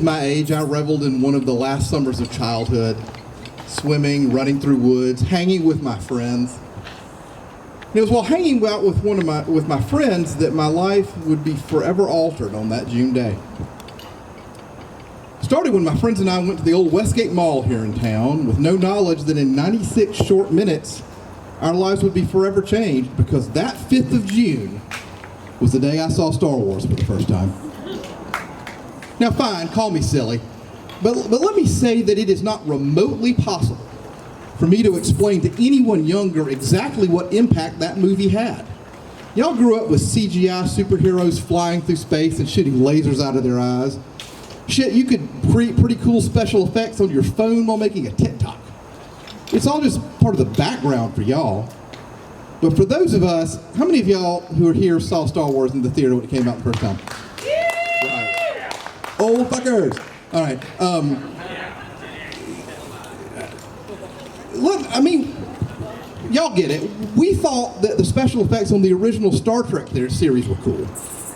my age, I reveled in one of the last summers of childhood, swimming, running through woods, hanging with my friends. And it was while hanging out with my friends that my life would be forever altered on that June day. It started when my friends and I went to the old Westgate Mall here in town with no knowledge that in 96 short minutes, our lives would be forever changed, because that 5th of June was the day I saw Star Wars for the first time. Now fine, call me silly, but let me say that it is not remotely possible for me to explain to anyone younger exactly what impact that movie had. Y'all grew up with CGI superheroes flying through space and shooting lasers out of their eyes. Shit, you could create pretty cool special effects on your phone while making a TikTok. It's all just part of the background for y'all. But for those of us, how many of y'all who are here saw Star Wars in the theater when it came out the first time? Right. Old fuckers. All right. Look, I mean, y'all get it. We thought that the special effects on the original Star Trek series were cool.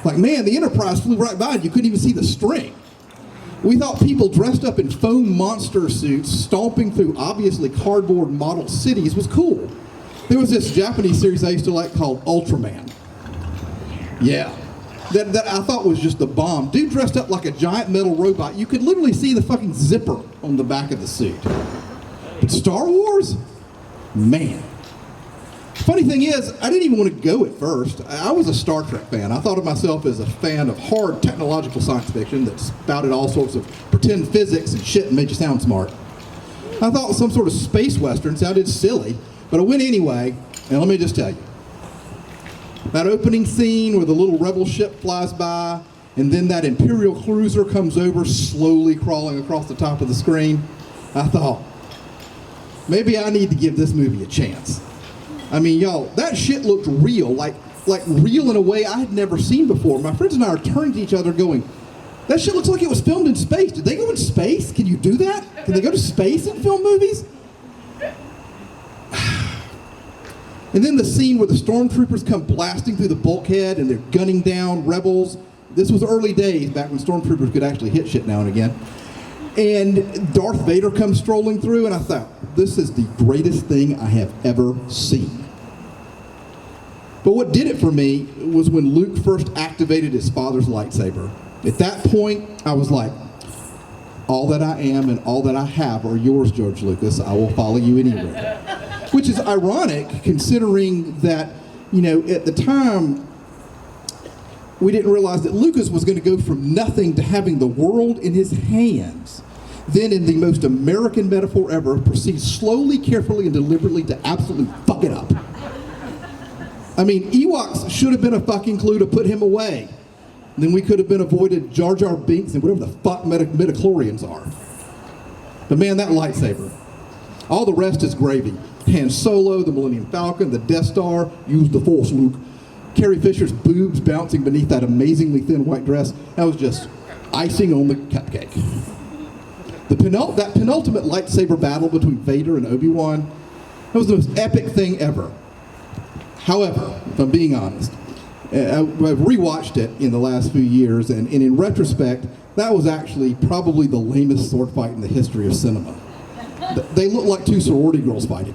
Like, man, the Enterprise flew right by and you couldn't even see the string. We thought people dressed up in foam monster suits stomping through obviously cardboard model cities was cool. There was this Japanese series I used to like called Ultraman. Yeah. That I thought was just the bomb. Dude dressed up like a giant metal robot. You could literally see the fucking zipper on the back of the suit. But Star Wars? Man. Funny thing is, I didn't even want to go at first. I was a Star Trek fan. I thought of myself as a fan of hard technological science fiction that spouted all sorts of pretend physics and shit and made you sound smart. I thought some sort of space western sounded silly, but I went anyway, and let me just tell you. That opening scene where the little rebel ship flies by, and then that Imperial cruiser comes over slowly crawling across the top of the screen, I thought, maybe I need to give this movie a chance. I mean, y'all, that shit looked real, like real in a way I had never seen before. My friends and I are turning to each other going, that shit looks like it was filmed in space. Did they go in space? Can you do that? Can they go to space and film movies? And then the scene where the stormtroopers come blasting through the bulkhead and they're gunning down rebels. This was early days, back when stormtroopers could actually hit shit now and again. And Darth Vader comes strolling through, and I thought, this is the greatest thing I have ever seen. But what did it for me was when Luke first activated his father's lightsaber. At that point, I was like, all that I am and all that I have are yours, George Lucas. I will follow you anywhere. Which is ironic, considering that, you know, at the time, we didn't realize that Lucas was going to go from nothing to having the world in his hands. Then, in the most American metaphor ever, proceeds slowly, carefully, and deliberately to absolutely fuck it up. I mean, Ewoks should have been a fucking clue to put him away. Then we could have been avoided Jar Jar Binks and whatever the fuck midichlorians are. But man, that lightsaber. All the rest is gravy. Han Solo, the Millennium Falcon, the Death Star, use the Force, Luke. Carrie Fisher's boobs bouncing beneath that amazingly thin white dress. That was just icing on the cupcake. That penultimate lightsaber battle between Vader and Obi-Wan, that was the most epic thing ever. However, if I'm being honest, I've rewatched it in the last few years, and in retrospect, that was actually probably the lamest sword fight in the history of cinema. They look like two sorority girls fighting.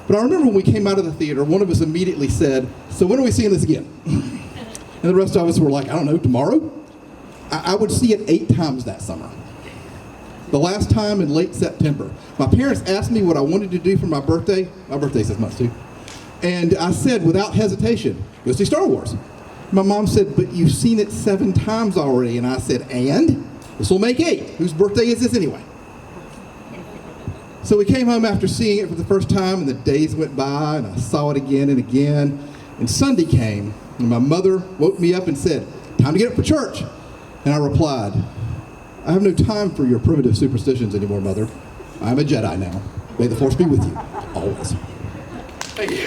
But I remember when we came out of the theater, one of us immediately said, so when are we seeing this again? And the rest of us were like, I don't know, tomorrow? I would see it 8 times that summer. The last time in late September. My parents asked me what I wanted to do for my birthday. My birthday's this month too. And I said, without hesitation, go see Star Wars. My mom said, but you've seen it 7 times already. And I said, and? This will make 8. Whose birthday is this anyway? So we came home after seeing it for the first time, and the days went by, and I saw it again and again. And Sunday came, and my mother woke me up and said, time to get up for church. And I replied, I have no time for your primitive superstitions anymore, Mother. I'm a Jedi now. May the Force be with you, always. Thank you.